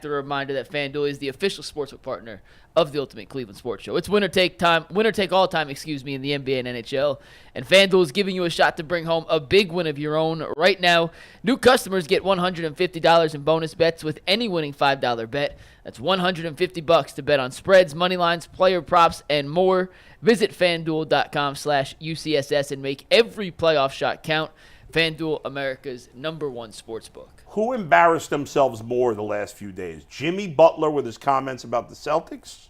A reminder that FanDuel is the official sportsbook partner of the Ultimate Cleveland Sports Show. It's winner take all time, in the NBA and NHL. And FanDuel is giving you a shot to bring home a big win of your own right now. New customers get $150 in bonus bets with any winning $5 bet. That's $150 to bet on spreads, money lines, player props, and more. Visit FanDuel.com/UCSS and make every playoff shot count. FanDuel, America's #1 sportsbook. Who embarrassed themselves more the last few days? Jimmy Butler with his comments about the Celtics?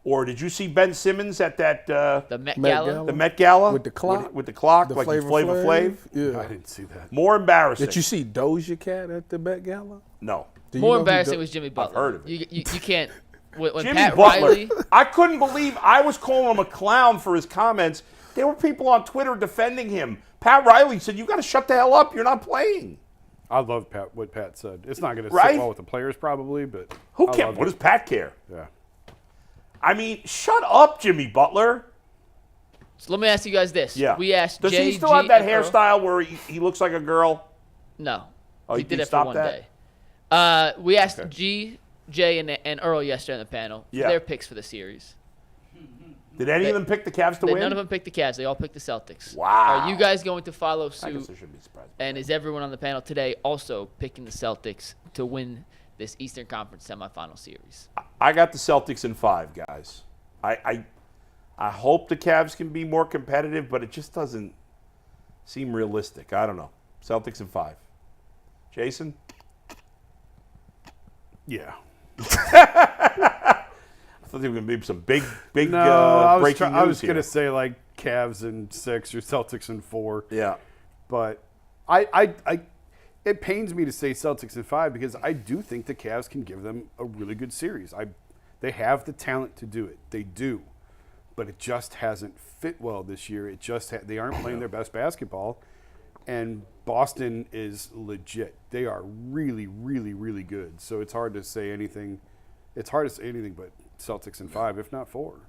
Or did you see Ben Simmons at that The Met Gala? The Met Gala? With the clock? With the clock, The like Flavor Flavor Flav? Yeah. I didn't see that. More embarrassing. Did you see Doja Cat at the Met Gala? No. More embarrassing was Jimmy Butler. I've heard of it. You can't. When Jimmy Pat Butler, Riley, I couldn't believe I was calling him a clown for his comments. There were people on Twitter defending him. Pat Riley said, you got to shut the hell up. You're not playing. I love what Pat said. It's not going to Right? sit well with the players probably, but Who cares? What does Pat care? Yeah. I mean, shut up, Jimmy Butler. so let me ask you guys this. Yeah. We asked Does Jay, he still have G, that and Earl. hairstyle where he looks like a girl? No. Oh, he you did it for stopped one that? day. We asked G, Jay, and Earl yesterday on the panel for their picks for the series. Did any of them pick the Cavs to win? None of them picked the Cavs. They all picked the Celtics. Wow. Are you guys going to follow I guess suit? I shouldn't be surprised. And is everyone on the panel today also picking the Celtics to win this Eastern Conference semifinal series? I got the Celtics in 5, guys. I hope the Cavs can be more competitive, but it just doesn't seem realistic. I don't know. Celtics in 5. Jason? Yeah. I thought there were going to be some big No, breaking news I was here. going to say like Cavs in 6 or Celtics in 4. Yeah. But it pains me to say Celtics in 5 because I do think the Cavs can give them a really good series. They have the talent to do it. They do. But it just hasn't fit well this year. They aren't playing their best basketball. And Boston is legit. They are really, really, really good. So it's hard to say anything. It's hard to say anything but Celtics in 5, if not 4.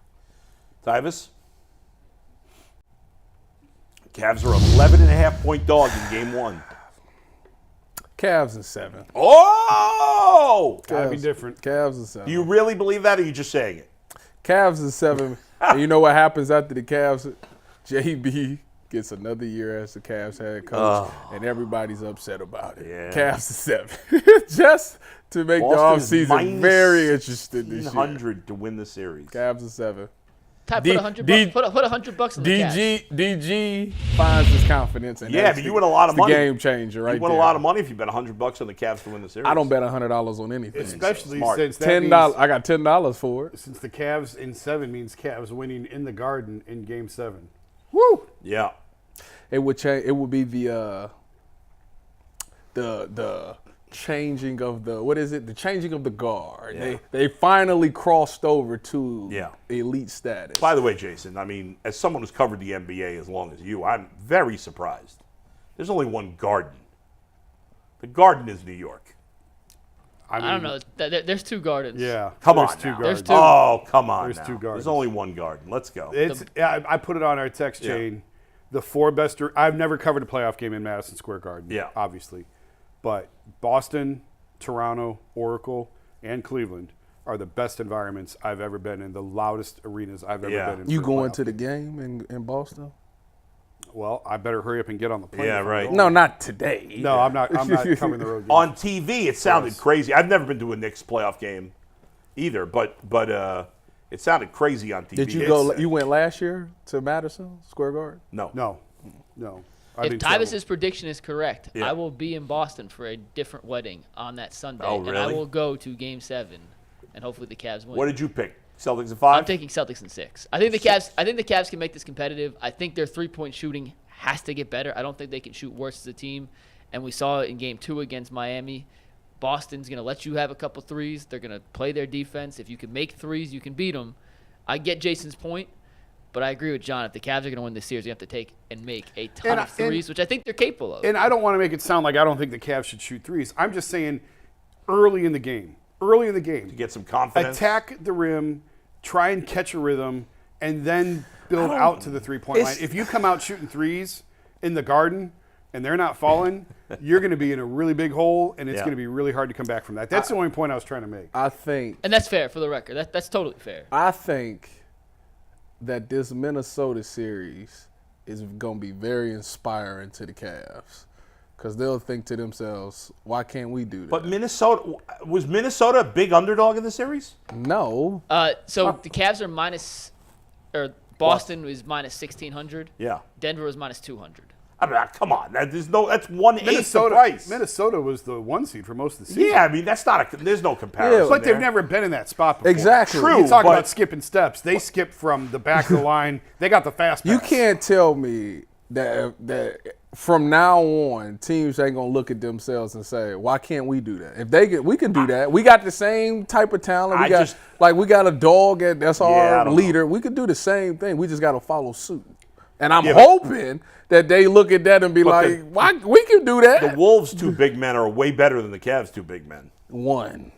Tyvis? Cavs are 11.5-point dog in game 1. Cavs in 7. Oh! Gotta be different. Cavs in 7. Do you really believe that, or are you just saying it? Cavs in 7. And you know what happens after the Cavs? JB gets another year as the Cavs head coach, and everybody's upset about it. Yeah. Cavs in 7. Just to make Boston's the offseason very interesting this year. 100 to win the series. Cavs in 7. Ty, put $100 $100 in the Cavs. DG finds his confidence, and Yeah, but you win a lot of money. The game changer, right? You win a lot of money if you bet $100 on the Cavs to win the series. I don't bet $100 on anything. Especially Smart. since that $10. means, I got $10 for it. since the Cavs in 7 means Cavs winning in the Garden in Game 7. Woo! Yeah. It would change. It would be the changing of the the changing of the guard. Yeah. They finally crossed over to Yeah. elite status. By the way, Jason, I mean, as someone who's covered the NBA as long as you, I'm very surprised. There's only one Garden. The Garden is New York. I don't know. There's 2 Gardens. Yeah. Come there's on 2 now. Gardens. There's 2. Oh, come on There's now. 2 Gardens. There's only one Garden. Let's go. I put it on our text chain. The 4 best. I've never covered a playoff game in Madison Square Garden. Yeah. Obviously, but Boston, Toronto, Oracle, and Cleveland are the best environments I've ever been in. The loudest arenas I've ever been in. You for a going playoff to the game. game in Boston? Well, I better hurry up and get on the plane. Yeah, if I'm right. going. No, not today. No, I'm not covering the road game. On TV, it sounded crazy. I've never been to a Knicks playoff game either, but it sounded crazy on TV. Did you go? You went last year to Madison Square Garden? No. No. If Tyvis's prediction is correct, Yeah. I will be in Boston for a different wedding on that Sunday. Oh, And I really? will go to Game 7, and hopefully the Cavs win. What did you pick? Celtics in 5? I'm taking Celtics in 6. I think the Cavs can make this competitive. I think their 3-point shooting has to get better. I don't think they can shoot worse as a team. And we saw it in Game 2 against Miami. Boston's going to let you have a couple threes. They're going to play their defense. If you can make threes, you can beat them. I get Jason's point, but I agree with John. If the Cavs are going to win this series, you have to take and make a ton of threes, which I think they're capable of. And I don't want to make it sound like I don't think the Cavs should shoot threes. I'm just saying early in the game, to get some confidence. Attack the rim, try and catch a rhythm, and then build out to the 3-point line. If you come out shooting threes in the Garden and they're not falling, you're going to be in a really big hole, and it's Yeah. going to be really hard to come back from that. That's the only point I was trying to make. I think And that's fair for the record. That's totally fair. I think that this Minnesota series is going to be very inspiring to the Cavs because they'll think to themselves, why can't we do that? But was Minnesota a big underdog in the series? No. So the Cavs are Boston was minus 1,600. Yeah. Denver was minus 200. I mean, come on. That's 1/8 the price. Minnesota was the 1 seed for most of the season. Yeah, I mean, there's no comparison. But there. they've never been in that spot before. Exactly. True. You talk but- about skipping steps. They skipped from the back of the line. They got the fast pass. You can't tell me that from now on, teams ain't gonna look at themselves and say, "Why can't we do that?" We can do that. We got the same type of talent. We got a dog that's I our don't leader. We could do the same thing. We just got to follow suit. And I'm hoping that they look at that and be like, "Why we can do that?" The Wolves' 2 big men are way better than the Cavs' 2 big men. One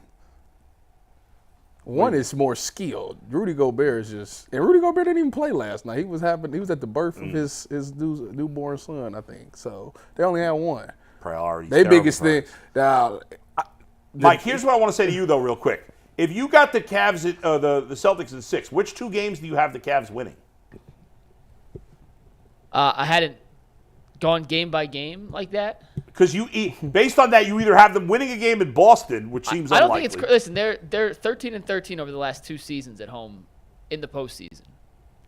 is more skilled. Rudy Gobert is just, and Rudy Gobert didn't even play last night. He was at the birth of his newborn son, I think. So they only had one. Priorities. Their terrible biggest thing. priorities. Mike, here's what I want to say to you though, real quick. If you got the Cavs, the Celtics in 6, which 2 games do you have the Cavs winning? I hadn't gone game by game like that. Because based on that, you either have them winning a game in Boston, which seems I don't unlikely. think it's listen. They're 13-13 over the last 2 seasons at home in the postseason.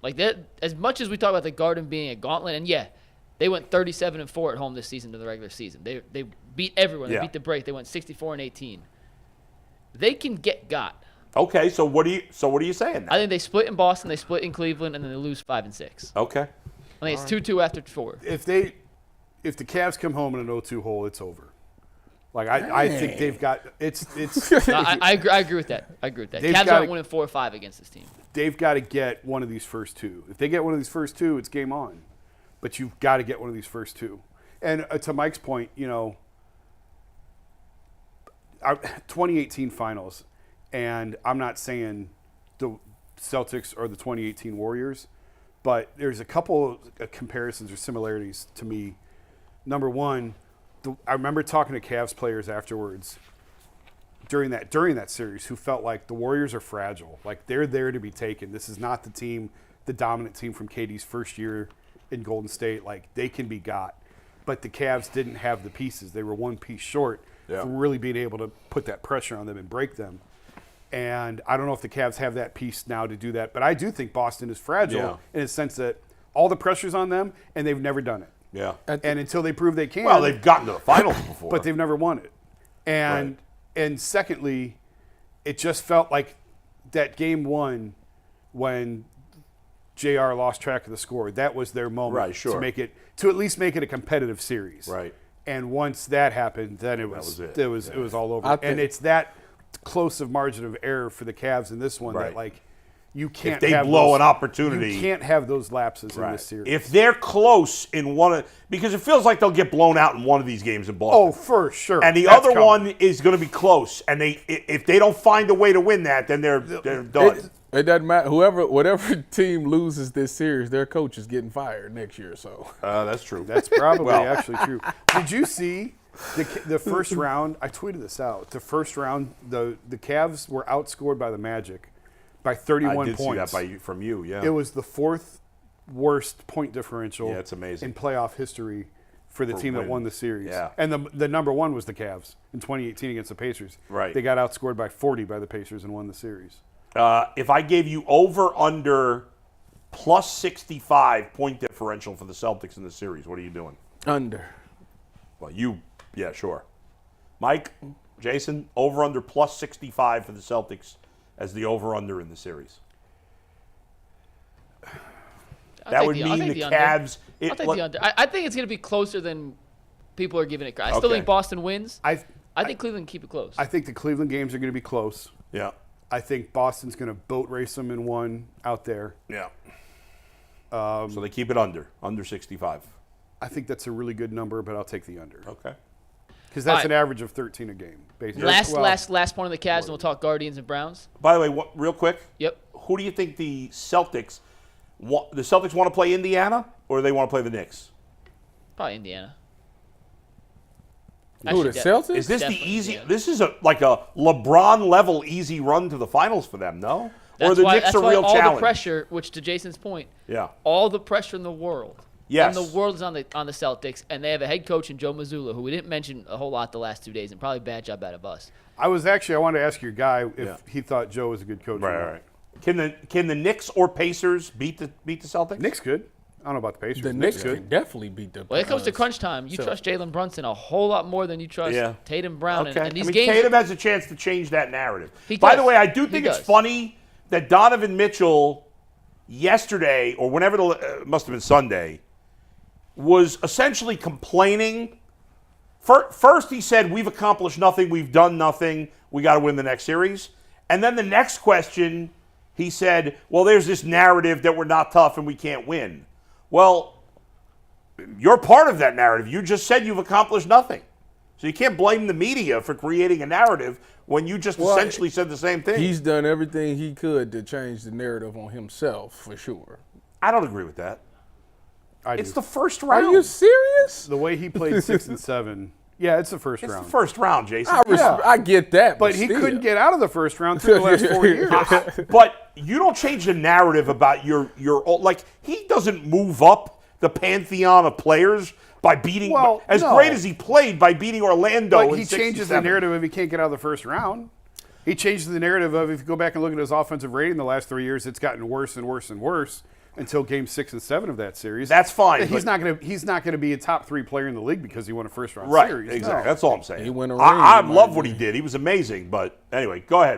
Like that, as much as we talk about the Garden being a gauntlet, and yeah, they went 37-4 at home this season to the regular season. They beat everyone. They Yeah. beat the break. They went 64-18. They can get got. Okay, so what are you saying now? I think they split in Boston, they split in Cleveland, and then they lose 5-6. Okay. I think it's 2-2 after 4. If the Cavs come home in an 0-2 hole, it's over. Like I think they've got it's. No, I agree with that. They've Cavs gotta- aren't winning 4 or 5 against this team. They've got to get one of these first 2. If they get one of these first 2, it's game on. But you've got to get one of these first 2. And to Mike's point, our 2018 finals, and I'm not saying the Celtics or the 2018 Warriors, but there's a couple of comparisons or similarities to me. Number one, I remember talking to Cavs players afterwards during that series who felt like the Warriors are fragile. Like they're there to be taken. This is not the dominant team from KD's first year in Golden State. Like they can be got. But the Cavs didn't have the pieces. They were one piece short from really being able to put that pressure on them and break them. And I don't know if the Cavs have that piece now to do that. But I do think Boston is fragile in the sense that all the pressure's on them, and they've never done it. Yeah. And until they prove they can. Well, they've gotten to the finals before. But they've never won it. And secondly, it just felt like that game 1 when JR lost track of the score, that was their moment to at least make it a competitive series. Right. And once that happened, then it was all over. And it's that close of margin of error for the Cavs in this one that like you can't if they have blow those, an opportunity. You can't have those lapses in this series. If they're close in because it feels like they'll get blown out in one of these games in Boston. Oh, for sure. And the other one is going to be close. And if they don't find a way to win that, then they're done. It doesn't matter. Whatever team loses this series, their coach is getting fired next year. So that's true. That's probably actually true. Did you see the first round? I tweeted this out. The first round, the Cavs were outscored by the Magic by 31 I did points. see that from you, yeah. It was the 4th worst point differential it's amazing. in playoff history for the team that won the series. Yeah. And the number 1 was the Cavs in 2018 against the Pacers. Right. They got outscored by 40 by the Pacers and won the series. If I gave you under plus 65 point differential for the Celtics in the series, what are you doing? under. Well, yeah, sure. Mike, Jason, under plus 65 for the Celtics as the over-under in the series. That would mean the Cavs. I'll take the under. I think it's going to be closer than people are giving it. I still think Boston wins. I think Cleveland can keep it close. I think the Cleveland games are going to be close. Yeah. I think Boston's going to boat race them in one out there. Yeah. So they keep it under 65. I think that's a really good number, but I'll take the under. Okay. Because that's an average of 13 a game, basically. Last point on the Cavs, and we'll talk Guardians and Browns. By the way, real quick. Yep. Who do you think the Celtics want to play Indiana, or do they want to play the Knicks? Probably Indiana. Who, the Celtics? Is this the Definitely, easy? yeah. This is like a LeBron level easy run to the finals for them, no? Or the Knicks that's a why real all challenge? the pressure, which to Jason's point, Yeah. all the pressure in the world. Yes. And the world is on the Celtics, and they have a head coach in Joe Mazzulla, who we didn't mention a whole lot the last 2 days, and probably bad job out of us. I wanted to ask your guy if he thought Joe was a good coach. Right. Can the Knicks or Pacers beat the Celtics? Knicks good. I don't know about the Pacers. The Knicks can definitely beat the. When it comes to crunch time, you trust Jaylen Brunson a whole lot more than you trust Tatum Brown. Okay. And these I mean, games, Tatum has a chance to change that narrative. He By does. the way, I do He think it's does. funny that Donovan Mitchell yesterday, or whenever must have been Sunday, was essentially complaining. First, he said, "We've accomplished nothing. We've done nothing. We got to win the next series." And then the next question, he said, "Well, there's this narrative that we're not tough and we can't win." Well, you're part of that narrative. You just said you've accomplished nothing. So you can't blame the media for creating a narrative when you just essentially said the same thing. He's done everything he could to change the narrative on himself, for sure. I don't agree with that. It's the first Are round. you serious? The way he played 6 and 7. Yeah, it's the first It's round. the first round, Jason. I get that, but he still. couldn't get out of the first round through the last 4 years. But you don't change the narrative about your like he doesn't move up the pantheon of players by beating Well, as no. great as he played by beating Orlando. But in he 6 and changes the 7. narrative if he can't get out of the first round. He changes the narrative of if you go back and look at his offensive rating the last 3 years, it's gotten worse and worse and worse until game 6 and 7 of that series. That's fine. He's but- not gonna be a top 3 player in the league because he won a first round right. series. Exactly. No. That's all I'm saying. He won a I ring, love man. what he did. He was amazing. But anyway, go ahead.